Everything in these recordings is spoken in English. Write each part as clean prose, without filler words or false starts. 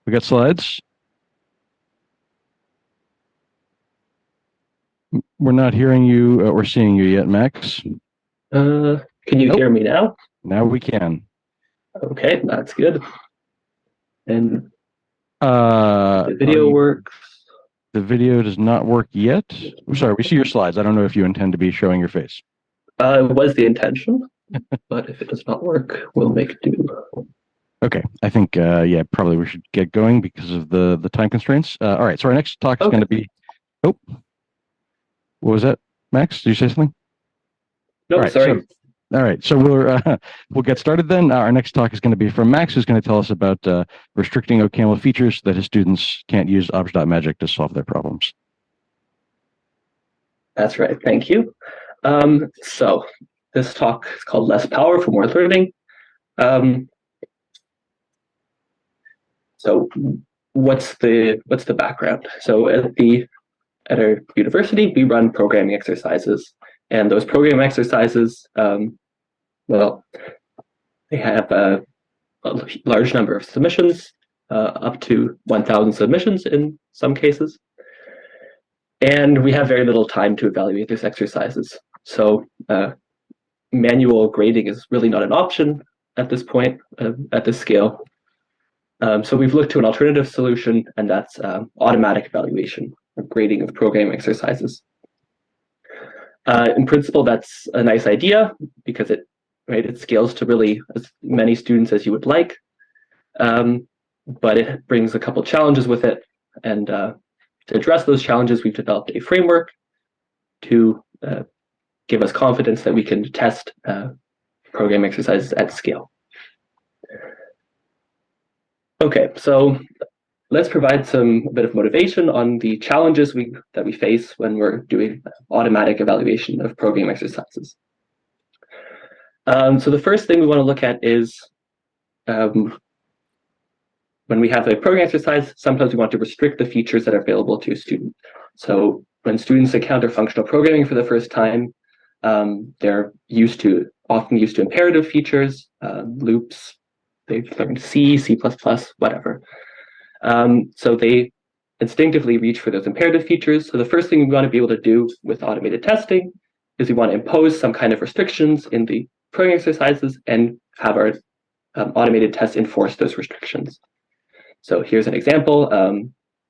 We got slides. We're not hearing you or seeing you yet, Max. Can you hear me now? Now we can. Okay, that's good. And the video works. The video does not work yet. I'm sorry, we see your slides. I don't know if you intend to be showing your face. It was the intention, but if it does not work, we'll make do. Okay, I think, yeah, probably we should get going because of the time constraints. All right, so our next talk is going to be, what was that, Max? Did you say something? No, all right, sorry. All right, so we'll get started then. Our next talk is going to be from Max, who's going to tell us about restricting OCaML features so that his students can't use obj.magic to solve their problems. That's right, thank you. So this talk is called Less Power for More Learning. So what's the background? So at our university, we run programming exercises, and those programming exercises, well, they have a large number of submissions, up to 1,000 submissions in some cases, and we have very little time to evaluate these exercises. So manual grading is really not an option at this point, at this scale. So we've looked to an alternative solution, and that's automatic evaluation or grading of programming exercises. In principle, that's a nice idea because it scales to really as many students as you would like, but it brings a couple challenges with it. And to address those challenges, we've developed a framework to give us confidence that we can test program exercises at scale. Okay, so let's provide a bit of motivation on the challenges that we face when we're doing automatic evaluation of program exercises. So the first thing we want to look at is when we have a program exercise, sometimes we want to restrict the features that are available to a student. So when students encounter functional programming for the first time, they're often used to imperative features, loops. They've learned C, C++, whatever. So they instinctively reach for those imperative features. So the first thing we want to be able to do with automated testing is we want to impose some kind of restrictions in the programming exercises and have our automated tests enforce those restrictions. So here's an example.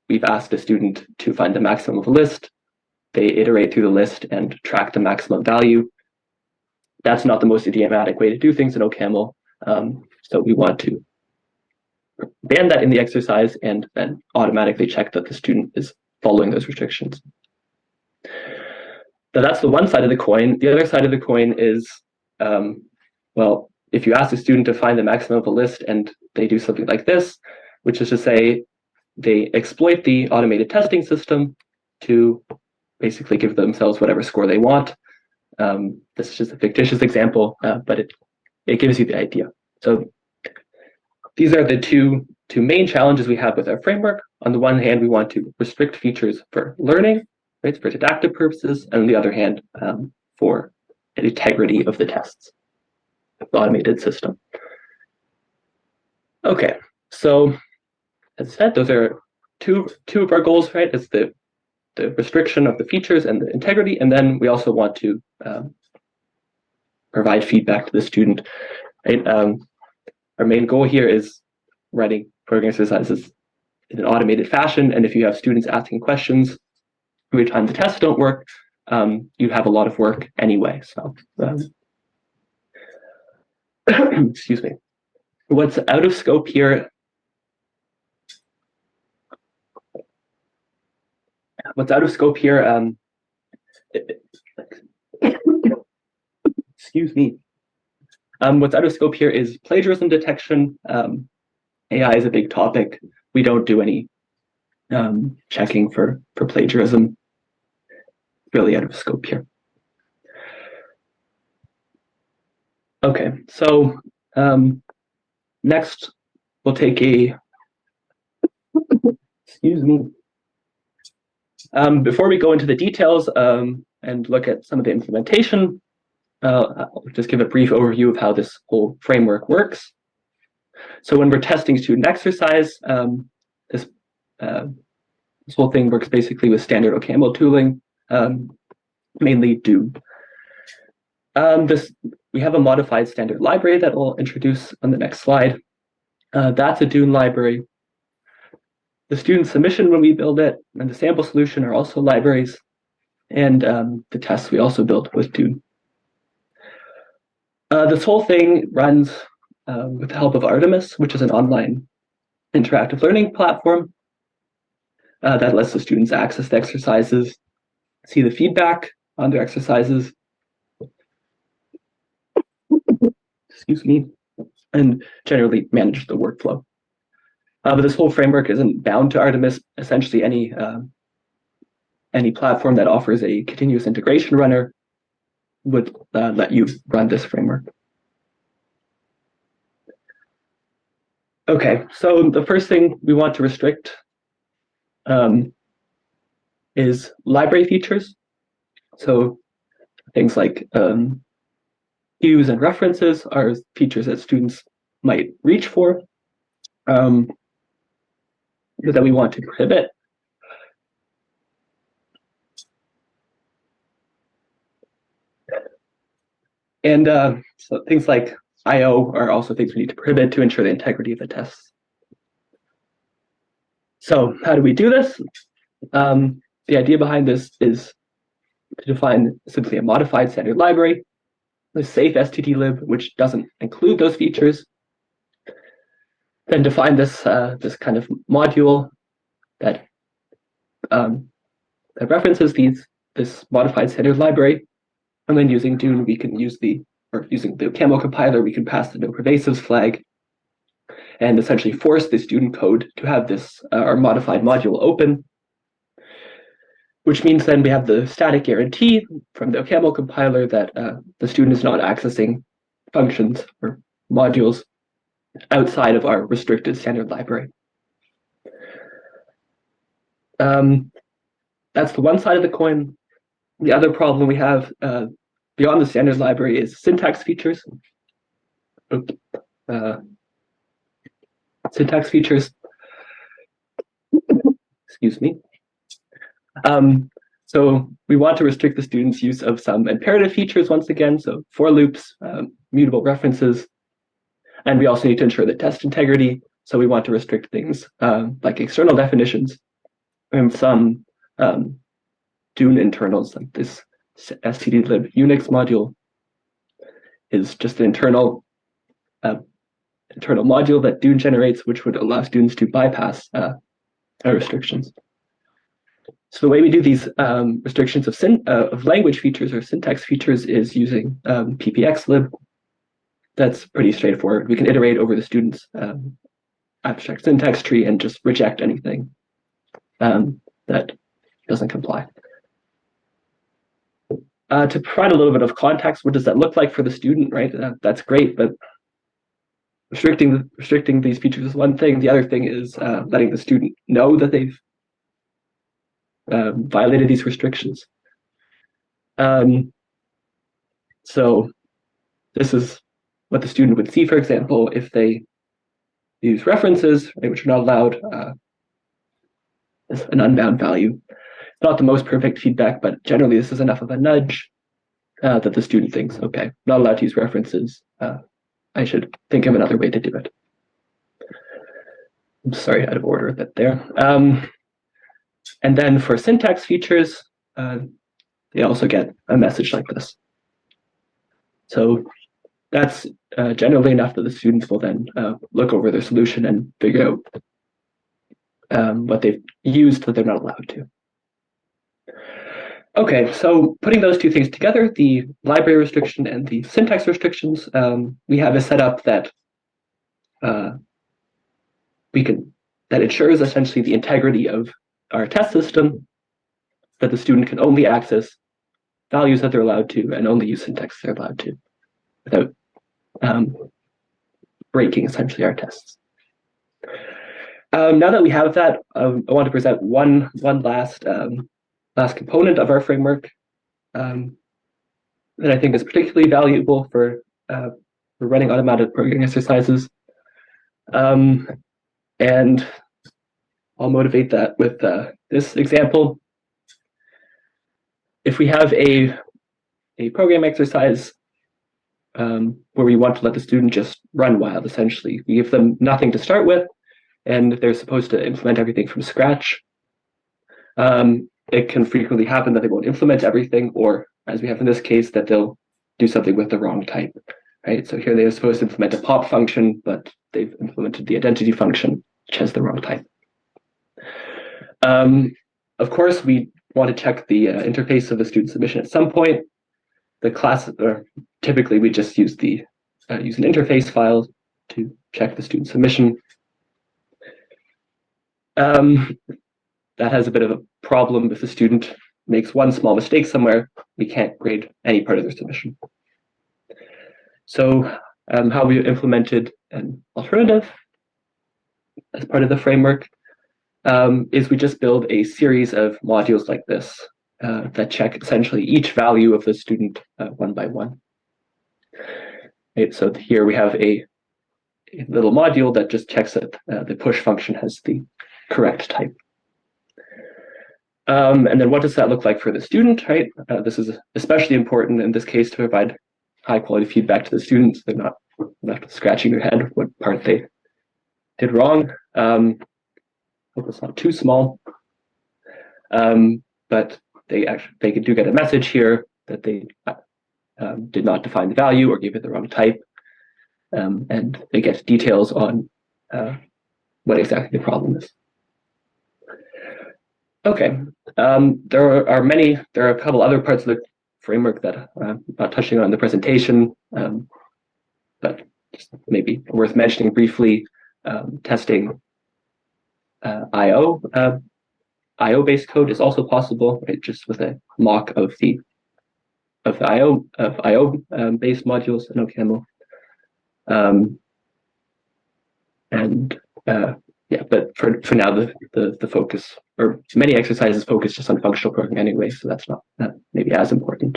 We've asked a student to find the maximum of a list. They iterate through the list and track the maximum value. That's not the most idiomatic way to do things in OCaML. So we want to ban that in the exercise and then automatically check that the student is following those restrictions. Now that's the one side of the coin. The other side of the coin is, well, if you ask a student to find the maximum of a list and they do something like this, which is to say they exploit the automated testing system to basically give themselves whatever score they want. This is just a fictitious example, but it gives you the idea. So these are the two main challenges we have with our framework. On the one hand, we want to restrict features for learning, right, for didactic purposes, and on the other hand, for the integrity of the tests, the automated system. Okay, so as I said, those are two of our goals, right? It's the restriction of the features and the integrity, and then we also want to provide feedback to the student. Right? Our main goal here is writing program exercises in an automated fashion, and if you have students asking questions every time the tests don't work, you have a lot of work anyway. So, excuse me. What's out of scope here? What's out of scope here? Excuse me. What's out of scope here is plagiarism detection. AI is a big topic. We don't do any checking for plagiarism. Really out of scope here. Okay, so next we'll take excuse me. Before we go into the details and look at some of the implementation, I'll just give a brief overview of how this whole framework works. So when we're testing student exercise, this this whole thing works basically with standard OCaML tooling, mainly Dune. We have a modified standard library that we'll introduce on the next slide. That's a Dune library. The student submission when we build it and the sample solution are also libraries, and the tests we also build with Dune. This whole thing runs with the help of Artemis, which is an online interactive learning platform that lets the students access the exercises, see the feedback on their exercises, excuse me, and generally manage the workflow. But this whole framework isn't bound to Artemis. Essentially, any platform that offers a continuous integration runner would let you run this framework. Okay, so the first thing we want to restrict is library features. So things like views and references are features that students might reach for that we want to prohibit. And so things like I/O are also things we need to prohibit to ensure the integrity of the tests. So how do we do this? The idea behind this is to define simply a modified standard library, a safe stdlib, which doesn't include those features. Then define this this kind of module that that references this modified standard library, and then using Dune we can using the OCaML compiler we can pass the no pervasives flag, and essentially force this Dune code to have this our modified module open, which means then we have the static guarantee from the OCaML compiler that the student is not accessing functions or modules outside of our restricted standard library. That's the one side of the coin. The other problem we have beyond the standard library is syntax features. Syntax features. Excuse me. So we want to restrict the student's use of some imperative features once again, so for loops, mutable references, and we also need to ensure the test integrity. So we want to restrict things like external definitions and some Dune internals, like this stdlib Unix module is just an internal module that Dune generates, which would allow students to bypass our restrictions. So the way we do these restrictions of language features or syntax features is using ppxlib. That's pretty straightforward. We can iterate over the student's abstract syntax tree and just reject anything that doesn't comply. To provide a little bit of context, what does that look like for the student, right? That's great, but restricting these features is one thing. The other thing is letting the student know that they've violated these restrictions. So this is what the student would see, for example, if they use references, right, which are not allowed, an unbound value. It's not the most perfect feedback, but generally this is enough of a nudge that the student thinks, okay, not allowed to use references. I should think of another way to do it. I'm sorry, out of order a bit there. And then for syntax features, they also get a message like this. So that's generally enough that the students will then look over their solution and figure out what they've used that they're not allowed to. Okay, so putting those two things together, the library restriction and the syntax restrictions, we have a setup that that ensures essentially the integrity of our test system, that the student can only access values that they're allowed to and only use syntax they're allowed to without breaking essentially our tests. Now that we have that, I want to present one last component of our framework that I think is particularly valuable for running automated programming exercises. And I'll motivate that with this example. If we have a program exercise where we want to let the student just run wild, essentially, we give them nothing to start with, and they're supposed to implement everything from scratch. It can frequently happen that they won't implement everything, or as we have in this case, that they'll do something with the wrong type, right? So here they are supposed to implement a pop function, but they've implemented the identity function, which has the wrong type. Of course, we want to check the interface of the student submission at some point. The class, typically we just use the use an interface file to check the student submission. That has a bit of a problem. If the student makes one small mistake somewhere, we can't grade any part of their submission. So how we implemented an alternative as part of the framework is we just build a series of modules like this that check essentially each value of the student one by one. Right, so here we have a little module that just checks that the push function has the correct type. And then what does that look like for the student, right? This is especially important in this case to provide high quality feedback to the students. They're not left scratching their head what part they did wrong. Hope it's not too small. But they do get a message here that they did not define the value or gave it the wrong type. And they get details on what exactly the problem is. Okay, there are a couple other parts of the framework that I'm not touching on in the presentation, but just maybe worth mentioning briefly. Testing IO-based code is also possible, right? Just with a mock of the IO-based modules in OCaML'. Yeah, but for now, the focus, or many exercises focus just on functional programming anyway, so that's not maybe as important.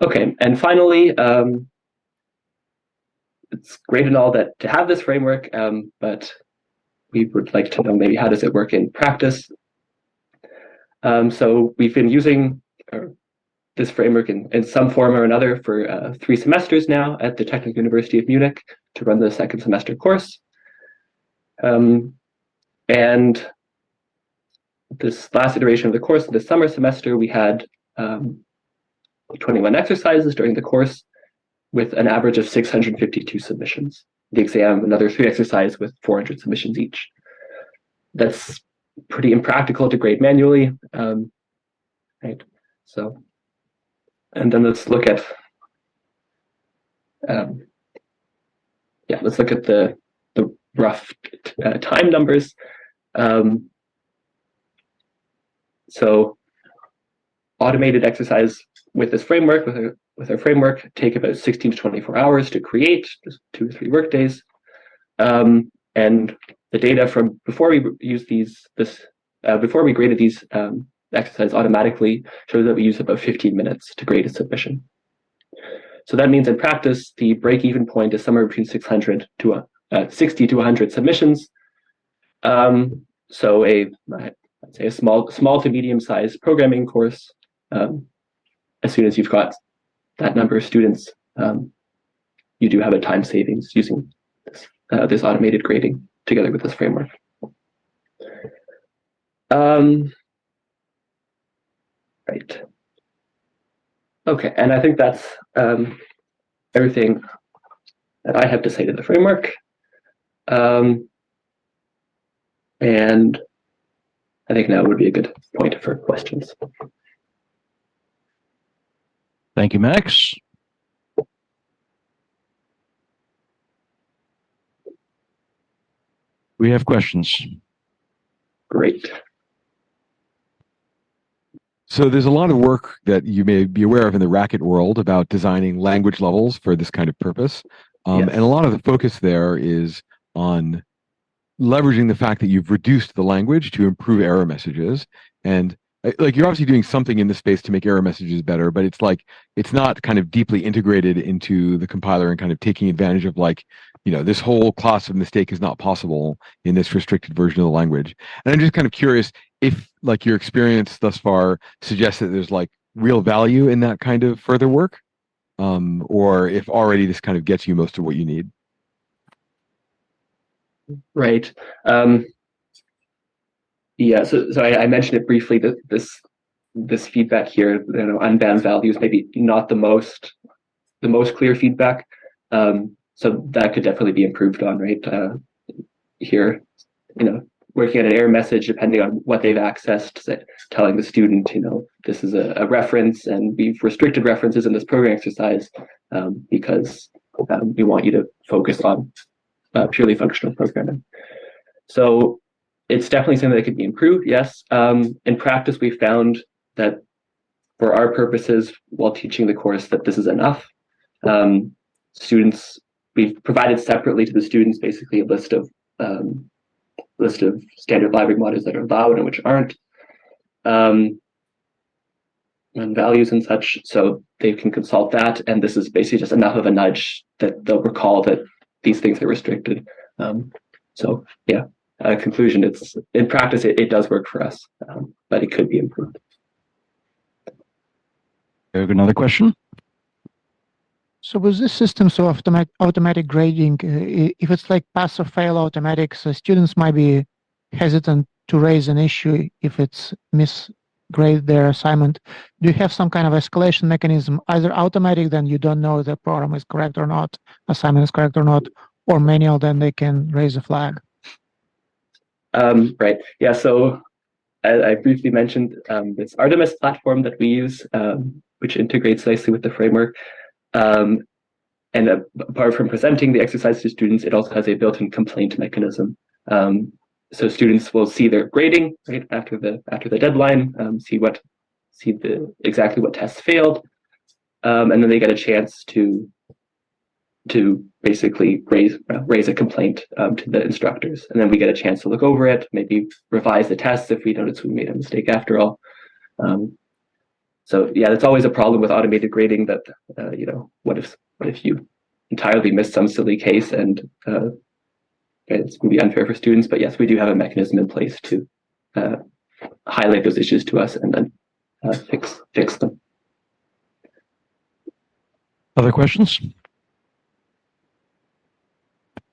Okay, and finally, it's great and all that to have this framework, but we would like to know maybe how does it work in practice. So we've been using this framework in some form or another for 3 semesters now at the Technical University of Munich to run the second semester course. And this last iteration of the course, this summer semester, we had 21 exercises during the course with an average of 652 submissions. The exam, another 3 exercises with 400 submissions each. That's pretty impractical to grade manually, right? So, and then let's look at, let's look at the rough time numbers. So automated exercise with this framework, with our framework, take about 16 to 24 hours to create, just 2 or 3 work days. And the data from before we use before we graded these exercises automatically shows that we use about 15 minutes to grade a submission. So that means in practice, the break-even point is somewhere between 60 to 100 submissions. So I'd say a small to medium-sized programming course. As soon as you've got that number of students, you do have a time savings using this automated grading together with this framework. Right. Okay, and I think that's everything that I have to say to the framework. And I think now would be a good point for questions. Thank you, Max. We have questions. Great. So there's a lot of work that you may be aware of in the Racket world about designing language levels for this kind of purpose. Yes. And a lot of the focus there is on leveraging the fact that you've reduced the language to improve error messages. And like you're obviously doing something in this space to make error messages better, but it's like it's not kind of deeply integrated into the compiler and kind of taking advantage of like this whole class of mistake is not possible in this restricted version of the language. And I'm just kind of curious if like your experience thus far suggests that there's like real value in that kind of further work, or if already this kind of gets you most of what you need. Right. Yeah. So I mentioned it briefly that this feedback here, unbound values, maybe not the most clear feedback. So that could definitely be improved on, right? Here, working at an error message, depending on what they've accessed, telling the student, this is a reference and we've restricted references in this program exercise because we want you to focus on purely functional programming. So it's definitely something that could be improved, yes. In practice, we found that for our purposes, while teaching the course, that this is enough. We've provided separately to the students basically a list of standard library modules that are allowed and which aren't, and values and such, so they can consult that. And this is basically just enough of a nudge that they'll recall that these things are restricted. So yeah, conclusion: it's in practice it does work for us, but it could be improved. Another question. So with this system, so automatic grading, if it's like pass or fail automatic, so students might be hesitant to raise an issue if it's misgrade their assignment. Do you have some kind of escalation mechanism, either automatic, then you don't know if the program is correct or not, assignment is correct or not, or manual, then they can raise a flag? Right. Yeah. So I briefly mentioned this Artemis platform that we use, which integrates nicely with the framework. And apart from presenting the exercise to students, it also has a built-in complaint mechanism. So students will see their grading right after the deadline, see exactly what tests failed, and then they get a chance to basically raise a complaint to the instructors, and then we get a chance to look over it, maybe revise the tests if we notice we made a mistake after all. So yeah, that's always a problem with automated grading. That what if you entirely missed some silly case, and it's going to be unfair for students. But yes, we do have a mechanism in place to highlight those issues to us and then fix them. Other questions?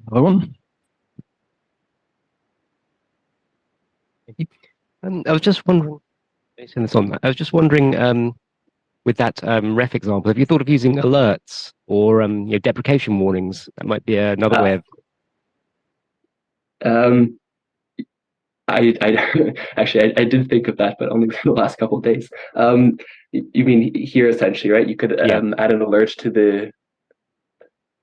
Another one? I was just wondering, with that ref example, have you thought of using alerts or deprecation warnings? That might be another way of. I actually I did think of that, but only within the last couple of days. You mean here essentially, right? You could add an alert to the.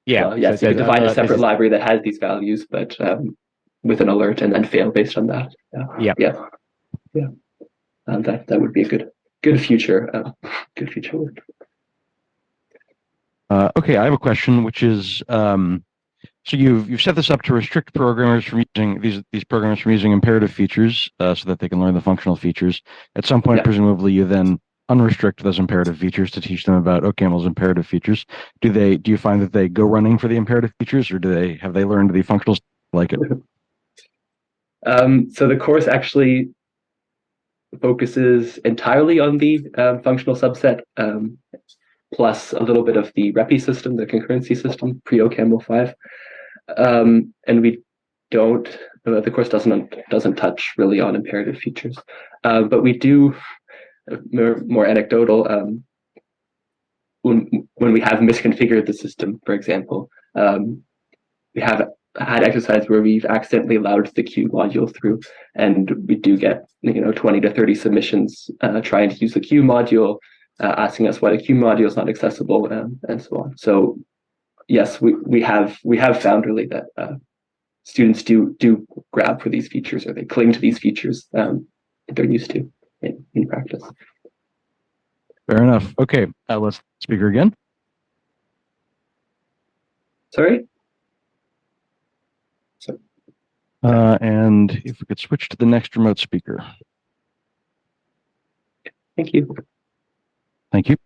Yeah. Yes, so you could define a separate library that has these values, but with an alert, and then fail based on that. Yeah. That would be a good future work. Okay, I have a question, which is, so you've set this up to restrict programmers from using these programmers from using imperative features, so that they can learn the functional features. At some point, presumably, you then unrestrict those imperative features to teach them about OCaML's imperative features. Do you find that they go running for the imperative features, or have they learned the functionals like it? So the course actually focuses entirely on the functional subset, plus a little bit of the REPI system, the concurrency system, pre-OCaML'23. And we don't. The course doesn't touch really on imperative features, but we do. More anecdotal. When we have misconfigured the system, for example, we have had exercise where we've accidentally allowed the Q module through, and we do get 20 to 30 submissions trying to use the Q module, asking us why the Q module is not accessible, and so on. So yes, we have found really that students do grab for these features, or they cling to these features that they're used to in practice. Fair enough. Okay, let's speaker again. Sorry. And if we could switch to the next remote speaker. Thank you. Thank you.